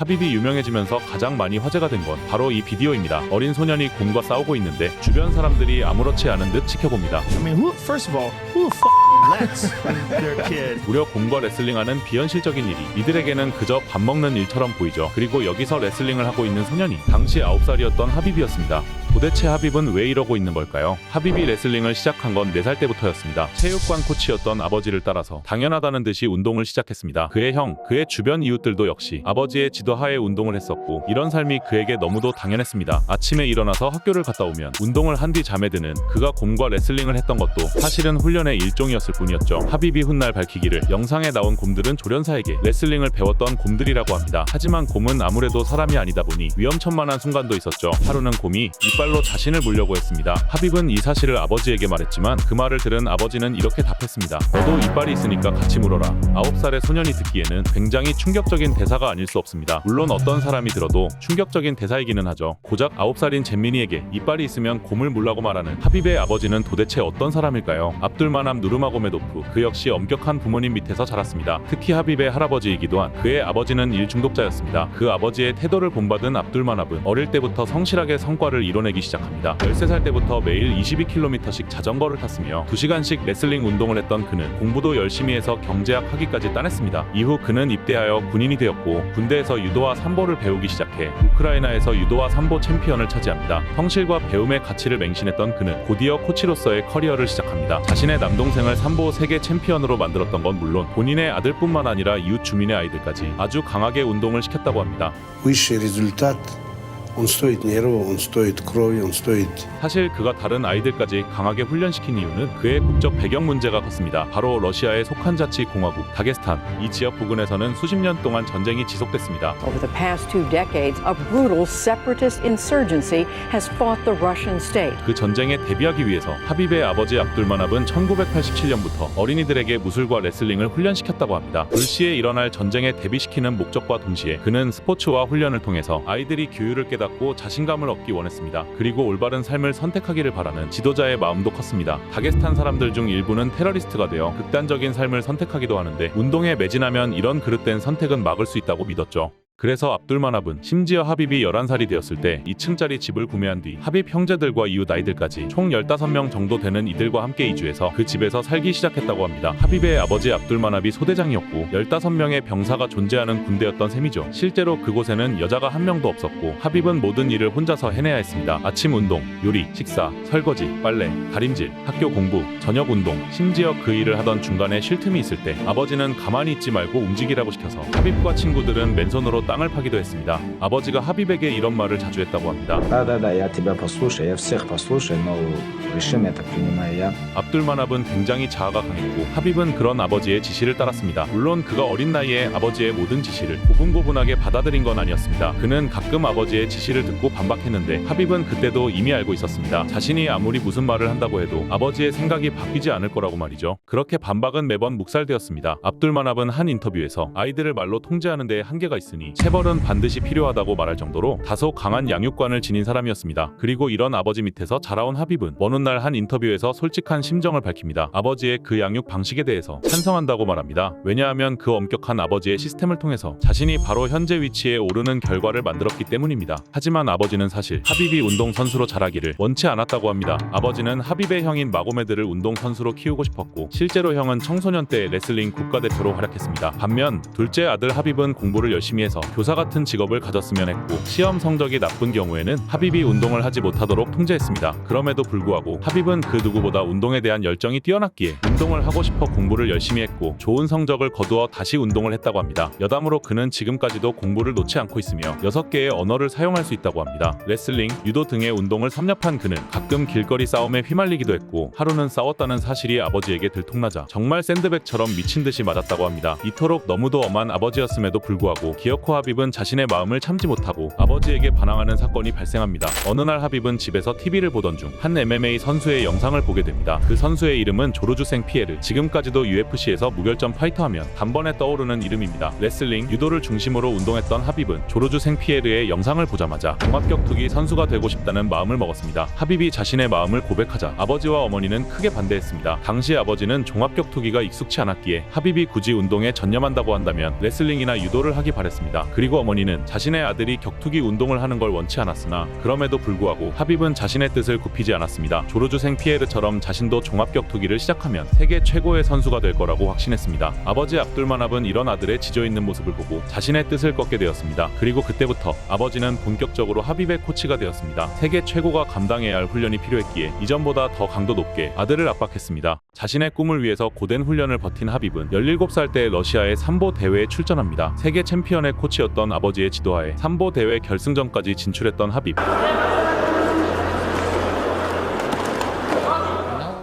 하빕이 유명해지면서 가장 많이 화제가 된 건 바로 이 비디오입니다. 어린 소년이 곰과 싸우고 있는데 주변 사람들이 아무렇지 않은 듯 지켜봅니다. I mean, first of all, who the lets their kid? 무려 곰과 레슬링하는 비현실적인 일이 이들에게는 그저 밥 먹는 일처럼 보이죠. 그리고 여기서 레슬링을 하고 있는 소년이 당시 9살이었던 하빕이었습니다. 도대체 하빕은 왜 이러고 있는 걸까요? 하빕이 레슬링을 시작한 건 4살 때부터였습니다. 체육관 코치였던 아버지를 따라서 당연하다는 듯이 운동을 시작했습니다. 그의 형, 그의 주변 이웃들도 역시 아버지의 지도하에 운동을 했었고 이런 삶이 그에게 너무도 당연했습니다. 아침에 일어나서 학교를 갔다 오면 운동을 한 뒤 잠에 드는 그가 곰과 레슬링을 했던 것도 사실은 훈련의 일종이었을 뿐이었죠. 하빕이 훗날 밝히기를 영상에 나온 곰들은 조련사에게 레슬링을 배웠던 곰들이라고 합니다. 하지만 곰은 아무래도 사람이 아니다 보니 위험천만한 순간도 있었죠. 하루는 곰이 이빨로 자신을 물려고 했습니다. 하빕은 이 사실을 아버지에게 말했지만 그 말을 들은 아버지는 이렇게 답했습니다. 너도 이빨이 있으니까 같이 물어라. 9살의 소년이 듣기에는 굉장히 충격적인 대사가 아닐 수 없습니다. 물론 어떤 사람이 들어도 충격적인 대사이기는 하죠. 고작 9살인 잼민이에게 이빨이 있으면 곰을 물라고 말하는 하빕의 아버지는 도대체 어떤 사람일까요? 압둘마남 누르마고메도프, 그 역시 엄격한 부모님 밑에서 자랐습니다. 특히 하빕의 할아버지이기도 한 그의 아버지는 일 중독자였습니다. 그 아버지의 태도를 본받은 압둘마납은 어릴 때부터 성실하게 성과를 이뤄내기 시작합니다. 13살 때부터 매일 22km씩 자전거를 탔으며 2시간씩 레슬링 운동을 했던 그는 공부도 열심히 해서 경제학 학위까지 따냈습니다. 이후 그는 입대하여 군인이 되었고 군대에서 유도와 삼보를 배우기 시작해 우크라이나에서 유도와 삼보 챔피언을 차지합니다. 성실과 배움의 가치를 맹신했던 그는 곧이어 코치로서의 커리어를 시작합니다. 자신의 남동생을 삼보 세계 챔피언으로 만들었던 건 물론 본인의 아들뿐만 아니라 이웃 주민의 아이들까지 아주 강하게 운동을 시켰다고 합니다. Высший результат, он стоит нервов, он стоит крови, он стоит... 사실 그가 다른 아이들까지 강하게 훈련시킨 이유는 그의 국적 배경 문제가 컸습니다. 바로 러시아의 속한 자치 공화국 다게스탄, 이 지역 부근에서는 수십 년 동안 전쟁이 지속됐습니다. Over the past 2 decades, a brutal separatist insurgency has fought the Russian state. 그 전쟁에 대비하기 위해서 하빕의 아버지 압둘마납은 1987년부터 어린이들에게 무술과 레슬링을 훈련시켰다고 합니다. 불시에 일어날 전쟁에 대비시키는 목적과 동시에 그는 스포츠와 훈련을 통해서 아이들이 규율을 깨닫고 자신감을 얻기 원했습니다. 그리고 올바른 삶을 선택하기를 바라는 지도자의 마음도 컸습니다. 다게스탄 사람들 중 일부는 테러리스트가 되어 극단적인 삶을 선택하기도 하는데 운동에 매진하면 이런 그릇된 선택은 막을 수 있다고 믿었죠. 그래서 압둘마납은 심지어 하빕이 11살이 되었을 때 2층짜리 집을 구매한 뒤 하빕 형제들과 이웃 아이들까지 총 15명 정도 되는 이들과 함께 이주해서 그 집에서 살기 시작했다고 합니다. 하빕의 아버지 압둘마납이 소대장이었고 15명의 병사가 존재하는 군대였던 셈이죠. 실제로 그곳에는 여자가 한 명도 없었고 하빕은 모든 일을 혼자서 해내야 했습니다. 아침 운동, 요리, 식사, 설거지, 빨래, 다림질, 학교 공부, 저녁 운동, 심지어 그 일을 하던 중간에 쉴 틈이 있을 때 아버지는 가만히 있지 말고 움직이라고 시켜서 하빕과 친구들은 맨손으로 땅을 파기도 했습니다. 아버지가 하빕에게 이런 말을 자주 했다고 합니다. Да-да-да, я тебя послушаю, я всех послушаю, но решение это принимаю я. 압둘마납은 굉장히 자아가 강했고 하빕은 그런 아버지의 지시를 따랐습니다. 물론 그가 어린 나이에 아버지의 모든 지시를 고분고분하게 받아들인 건 아니었습니다. 그는 가끔 아버지의 지시를 듣고 반박했는데 하빕은 그때도 이미 알고 있었습니다. 자신이 아무리 무슨 말을 한다고 해도 아버지의 생각이 바뀌지 않을 거라고 말이죠. 그렇게 반박은 매번 묵살되었습니다. 압둘마납은 한 인터뷰에서 아이들을 말로 통제하는 데에 한계가 있으니 체벌은 반드시 필요하다고 말할 정도로 다소 강한 양육관을 지닌 사람이었습니다. 그리고 이런 아버지 밑에서 자라온 하빕은 어느 날 한 인터뷰에서 솔직한 심정을 밝힙니다. 아버지의 그 양육 방식에 대해서 찬성한다고 말합니다. 왜냐하면 그 엄격한 아버지의 시스템을 통해서 자신이 바로 현재 위치에 오르는 결과를 만들었기 때문입니다. 하지만 아버지는 사실 하빕이 운동선수로 자라기를 원치 않았다고 합니다. 아버지는 하빕의 형인 마고메드를 운동선수로 키우고 싶었고 실제로 형은 청소년 때 레슬링 국가대표로 활약했습니다. 반면 둘째 아들 하빕은 공부를 열심히 해서 교사 같은 직업을 가졌으면 했고 시험 성적이 나쁜 경우에는 하빕이 운동을 하지 못하도록 통제했습니다. 그럼에도 불구하고 하빕은 그 누구보다 운동에 대한 열정이 뛰어났기에 운동을 하고 싶어 공부를 열심히 했고 좋은 성적을 거두어 다시 운동을 했다고 합니다. 여담으로 그는 지금까지도 공부를 놓지 않고 있으며 6개의 언어를 사용할 수 있다고 합니다. 레슬링, 유도 등의 운동을 섭렵한 그는 가끔 길거리 싸움에 휘말리기도 했고 하루는 싸웠다는 사실이 아버지에게 들통나자 정말 샌드백처럼 미친 듯이 맞았다고 합니다. 이토록 너무도 엄한 아버지였음에도 불구하고 기어코 하빕은 자신의 마음을 참지 못하고 아버지에게 반항하는 사건이 발생합니다. 어느 날 하빕은 집에서 TV를 보던 중 한 MMA 선수의 영상을 보게 됩니다. 그 선수의 이름은 조르주 생피에르. 지금까지도 UFC에서 무결점 파이터하면 단번에 떠오르는 이름입니다. 레슬링, 유도를 중심으로 운동했던 하빕은 조르주 생피에르의 영상을 보자마자 종합격투기 선수가 되고 싶다는 마음을 먹었습니다. 하빕이 자신의 마음을 고백하자 아버지와 어머니는 크게 반대했습니다. 당시 아버지는 종합격투기가 익숙치 않았기에 하빕이 굳이 운동에 전념한다고 한다면 레슬링이나 유도를 하기 바랬습니다. 그리고 어머니는 자신의 아들이 격투기 운동을 하는 걸 원치 않았으나 그럼에도 불구하고 하빕은 자신의 뜻을 굽히지 않았습니다. 조르주 생피에르처럼 자신도 종합격투기를 시작하면 세계 최고의 선수가 될 거라고 확신했습니다. 아버지 압둘마납은 이런 아들의 지져있는 모습을 보고 자신의 뜻을 꺾게 되었습니다. 그리고 그때부터 아버지는 본격적으로 하빕의 코치가 되었습니다. 세계 최고가 감당해야 할 훈련이 필요했기에 이전보다 더 강도 높게 아들을 압박했습니다. 자신의 꿈을 위해서 고된 훈련을 버틴 하빕은 17살 때 러시아의 삼보 대회에 출전합니다. 세계 챔피언의 코치였던 아버지의 지도하에 삼보 대회 결승전까지 진출했던 하빕.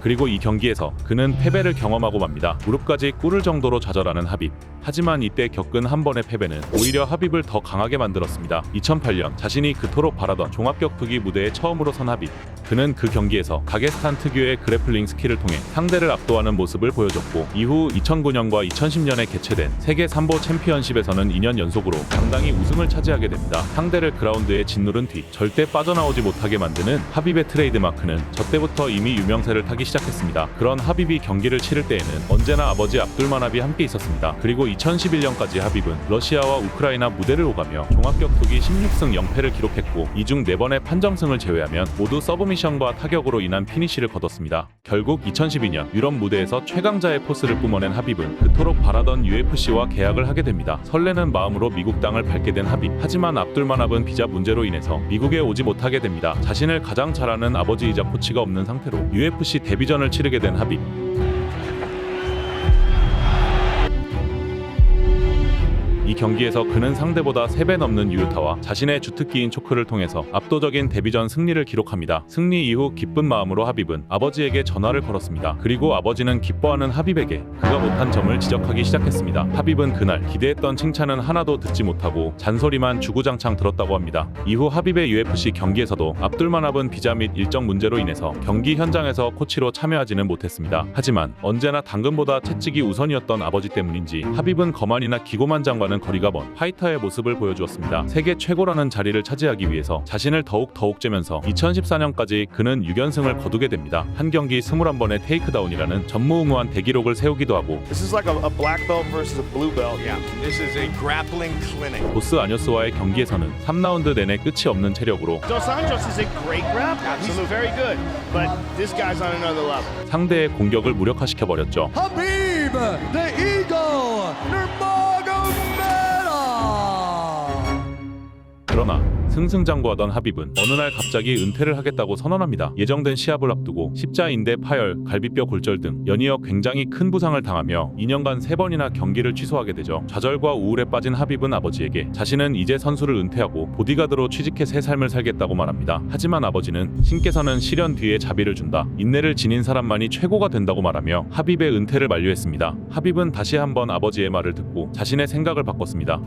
그리고 이 경기에서 그는 패배를 경험하고 맙니다. 무릎까지 꿇을 정도로 좌절하는 하빕. 하지만 이때 겪은 한 번의 패배는 오히려 하빕을 더 강하게 만들었습니다. 2008년 자신이 그토록 바라던 종합격투기 무대에 처음으로 선 하빕. 그는 그 경기에서 다게스탄 특유의 그래플링 스킬을 통해 상대를 압도하는 모습을 보여줬고 이후 2009년과 2010년에 개최된 세계 삼보 챔피언십에서는 2년 연속으로 당당히 우승을 차지하게 됩니다. 상대를 그라운드에 짓누른 뒤 절대 빠져나오지 못하게 만드는 하빕의 트레이드마크는 저 때부터 이미 유명세를 타기 시작했습니다. 그런 하빕이 경기를 치를 때에는 언제나 아버지 압둘마납이 함께 있었습니다. 그리고 2011년까지 하빕은 러시아와 우크라이나 무대를 오가며 종합격투기 16승 0패를 기록했고 이 중 4번의 판정승을 제외하면 모두 서브미션과 타격으로 인한 피니시를 거뒀습니다. 결국 2012년 유럽 무대에서 최강자의 포스를 뿜어낸 하빕은 그토록 바라던 UFC와 계약을 하게 됩니다. 설레는 마음으로 미국 땅을 밟게 된 하빕. 하지만 압둘마납은 비자 문제로 인해서 미국에 오지 못하게 됩니다. 자신을 가장 잘 아는 아버지이자 코치가 없는 상태로 UFC 데뷔전을 치르게 된 하빕. 이 경기에서 그는 상대보다 3배 넘는 유효타와 자신의 주특기인 초크를 통해서 압도적인 데뷔전 승리를 기록합니다. 승리 이후 기쁜 마음으로 하빕은 아버지에게 전화를 걸었습니다. 그리고 아버지는 기뻐하는 하빕에게 그가 못한 점을 지적하기 시작했습니다. 하빕은 그날 기대했던 칭찬은 하나도 듣지 못하고 잔소리만 주구장창 들었다고 합니다. 이후 하빕의 UFC 경기에서도 압둘마납은 비자 및 일정 문제로 인해서 경기 현장에서 코치로 참여하지는 못했습니다. 하지만 언제나 당근보다 채찍이 우선이었던 아버지 때문인지 하빕은 거만이나 기고만장과는 거리가 먼 파이터의 모습을 보여주었습니다. 세계 최고라는 자리를 차지하기 위해서 자신을 더욱 쬐면서 2014년까지 그는 6연승을 거두게 됩니다. 한 경기 21번의 테이크다운이라는 전무후무한 대기록을 세우기도 하고 This is like a black belt versus a blue belt. Yeah. This is a grappling clinic. 보스 아뇨스와의 경기에서는 3라운드 내내 끝이 없는 체력으로 Dos Anjos is a great grappler. He's very good, but this guy's on another level. 상대의 공격을 무력화시켜버렸죠. Khabib, the Eagle, Nurmagomedov. 그러나 승승장구하던 하빕은 어느 날 갑자기 은퇴를 하겠다고 선언합니다. 예정된 시합을 앞두고 십자인대 파열, 갈비뼈 골절 등 연이어 굉장히 큰 부상을 당하며 2년간 3번이나 경기를 취소하게 되죠. 좌절과 우울에 빠진 하빕은 아버지에게 자신은 이제 선수를 은퇴하고 보디가드로 취직해 새 삶을 살겠다고 말합니다. 하지만 아버지는 신께서는 시련 뒤에 자비를 준다. 인내를 지닌 사람만이 최고가 된다고 말하며 하빕의 은퇴를 만류했습니다. 하빕은 다시 한번 아버지의 말을 듣고 자신의 생각을 바꿨습니다.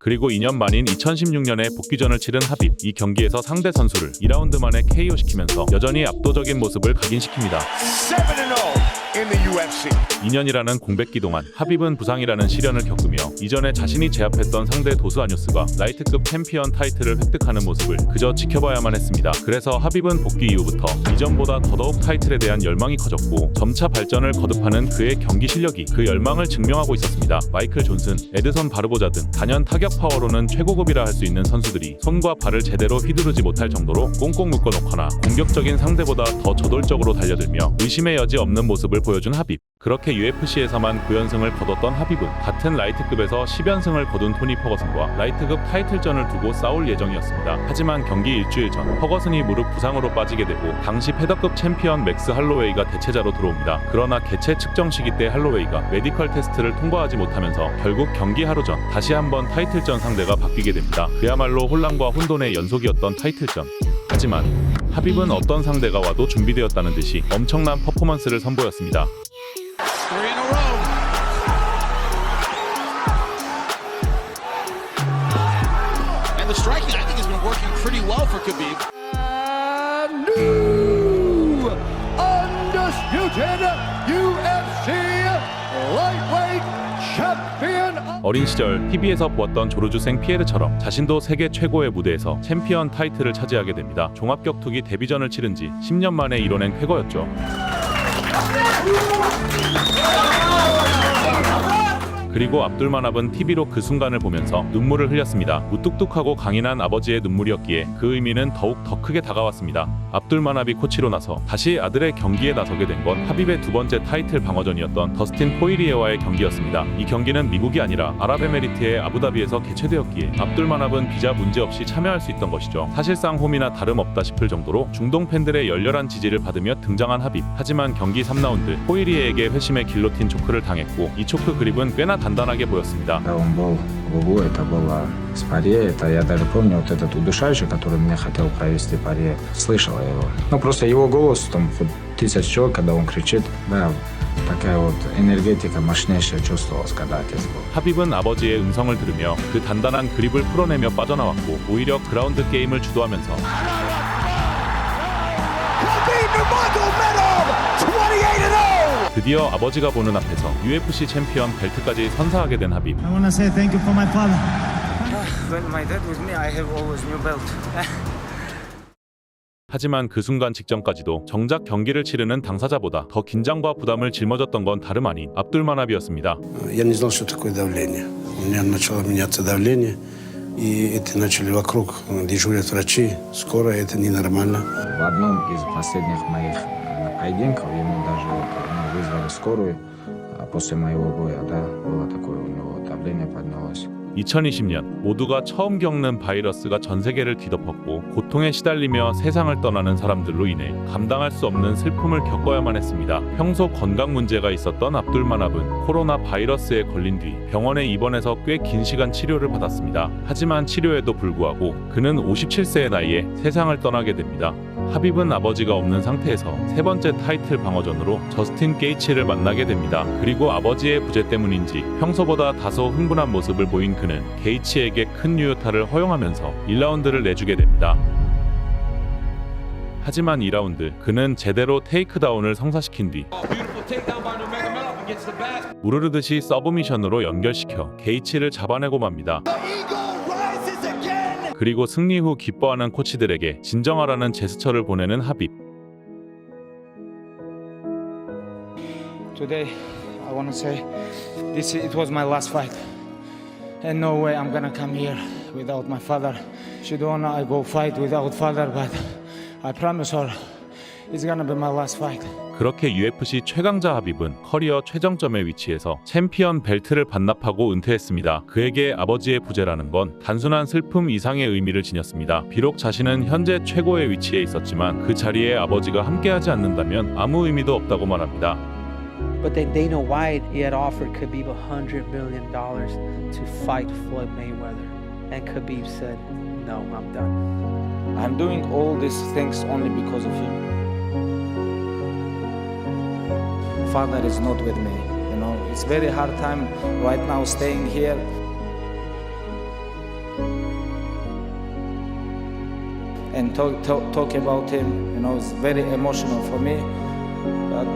그리고 2년 만인 2016년에 복귀전을 치른 하빕. 이 경기에서 상대 선수를 2라운드 만에 KO 시키면서 여전히 압도적인 모습을 각인시킵니다. 7-0 in the UFC. 2년이라는 공백기 동안 하빕은 부상이라는 시련을 겪으며 이전에 자신이 제압했던 상대 도스 아뇨스가 라이트급 챔피언 타이틀을 획득하는 모습을 그저 지켜봐야만 했습니다. 그래서 하빕은 복귀 이후부터 이전보다 더더욱 타이틀에 대한 열망이 커졌고 점차 발전을 거듭하는 그의 경기 실력이 그 열망을 증명하고 있었습니다. 마이클 존슨, 에드선 바르보자 등 단연 타격 파워로는 최고급이라 할 수 있는 선수들이 손과 발을 제대로 휘두르지 못할 정도로 꽁꽁 묶어놓거나 공격적인 상대보다 더 저돌적으로 달려들며 의심의 여지 없는 모습을 보여준 하빕. 그렇게 UFC에서만 9연승을 거뒀던 하빕은 같은 라이트급에서 10연승을 거둔 토니 퍼거슨과 라이트급 타이틀전을 두고 싸울 예정이었습니다. 하지만 경기 일주일 전 퍼거슨이 무릎 부상으로 빠지게 되고 당시 패더급 챔피언 맥스 할로웨이가 대체자로 들어옵니다. 그러나 개최 측정 시기 때 할로웨이가 메디컬 테스트를 통과하지 못하면서 결국 경기 하루 전 다시 한번 타이틀전 상대가 바뀌게 됩니다. 그야말로 혼란과 혼돈의 연속이었던 타이틀전. 하지만 하빕은 어떤 상대가 와도 준비되었다는 듯이 엄청난 퍼포먼스를 선보였습니다. 3 in a row. And the striking, I think, has been working pretty well for Khabib. And new undisputed UFC lightweight champion. 어린 시절 TV에서 보았던 조르주 생피에르처럼 자신도 세계 최고의 무대에서 챔피언 타이틀을 차지하게 됩니다. 종합격투기 데뷔전을 치른 지 10년 만에 이뤄낸 쾌거였죠. 그리고 압둘마납은 TV로 그 순간을 보면서 눈물을 흘렸습니다. 무뚝뚝하고 강인한 아버지의 눈물이었기에 그 의미는 더욱 더 크게 다가왔습니다. 압둘마납이 코치로 나서 다시 아들의 경기에 나서게 된 건 하빕의 두 번째 타이틀 방어전이었던 더스틴 포이리에와의 경기였습니다. 이 경기는 미국이 아니라 아랍에미리트의 아부다비에서 개최되었기에 압둘마납은 비자 문제없이 참여할 수 있던 것이죠. 사실상 홈이나 다름없다 싶을 정도로 중동 팬들의 열렬한 지지를 받으며 등장한 하빕. 하지만 경기 3라운드 포이리에에게 회심의 길로틴 초크를 당했고 이 초크 그립은 꽤나 단단하게 보였습니다. Когда он был в углу, это было с паре, это я даже помню вот этот удушающий, который мне хотел провести паре, слышал я его. Ну просто его голос, там вот 1000 человек, когда он кричит, да, такая вот энергетика мощнейшая чувствовалась, когда отец был. 하빕은 아버지의 음성을 들으며 그 단단한 그립을 풀어내며 빠져나왔고 오히려 그라운드 게임을 주도하면서 드디어 아버지가 보는 앞에서 UFC 챔피언 벨트까지 선사하게 된 하빕. I want to say thank you for my father. When my dad was me, I have always new belt. 하지만 그 순간 직전까지도 정작 경기를 치르는 당사자보다 더 긴장과 부담을 짊어졌던 건 다름 아닌 압둘마납이었습니다. Я не знал, что такое давление. У меня начало меняться давление, и это начали вокруг дежурят врачи. Скоро это ненормально. В одном из последних моих поединков ему даже вызвали скорую, а после моего боя, да, было такое, у него давление поднялось. 2020년 모두가 처음 겪는 바이러스가 전 세계를 뒤덮었고 고통에 시달리며 세상을 떠나는 사람들로 인해 감당할 수 없는 슬픔을 겪어야만 했습니다. 평소 건강 문제가 있었던 압둘마납은 코로나 바이러스에 걸린 뒤 병원에 입원해서 꽤 긴 시간 치료를 받았습니다. 하지만 치료에도 불구하고 그는 57세의 나이에 세상을 떠나게 됩니다. 하빕은 아버지가 없는 상태에서 세 번째 타이틀 방어전으로 저스틴 게이츠를 만나게 됩니다. 그리고 아버지의 부재 때문인지 평소보다 다소 흥분한 모습을 보인 그는 게이츠에게 큰 유효타를 허용하면서 1라운드를 내주게 됩니다. 하지만 2라운드 그는 제대로 테이크다운을 성사시킨 뒤 무르르듯이 서브미션으로 연결시켜 게이츠를 잡아내고 맙니다. 그리고 승리 후 기뻐하는 코치들에게 진정하라는 제스처를 보내는 하빕. Today, I want to say it was my last fight. And no way I'm gonna come here without my father. She don't wanna I go fight without father, but I promise her it's gonna be my last fight. 그렇게 UFC 최강자 하빕은 커리어 최정점에 위치해서 챔피언 벨트를 반납하고 은퇴했습니다. 그에게 아버지의 부재라는 건 단순한 슬픔 이상의 의미를 지녔습니다. 비록 자신은 현재 최고의 위치에 있었지만 그 자리에 아버지가 함께하지 않는다면 아무 의미도 없다고 말합니다. But then Dana White, he had offered Khabib $100 million to fight Floyd Mayweather. And Khabib said, no, I'm done. I'm doing all these things only because of him. Father is not with me, you know. It's very hard time right now staying here. And talk about him, you know, it's very emotional for me. But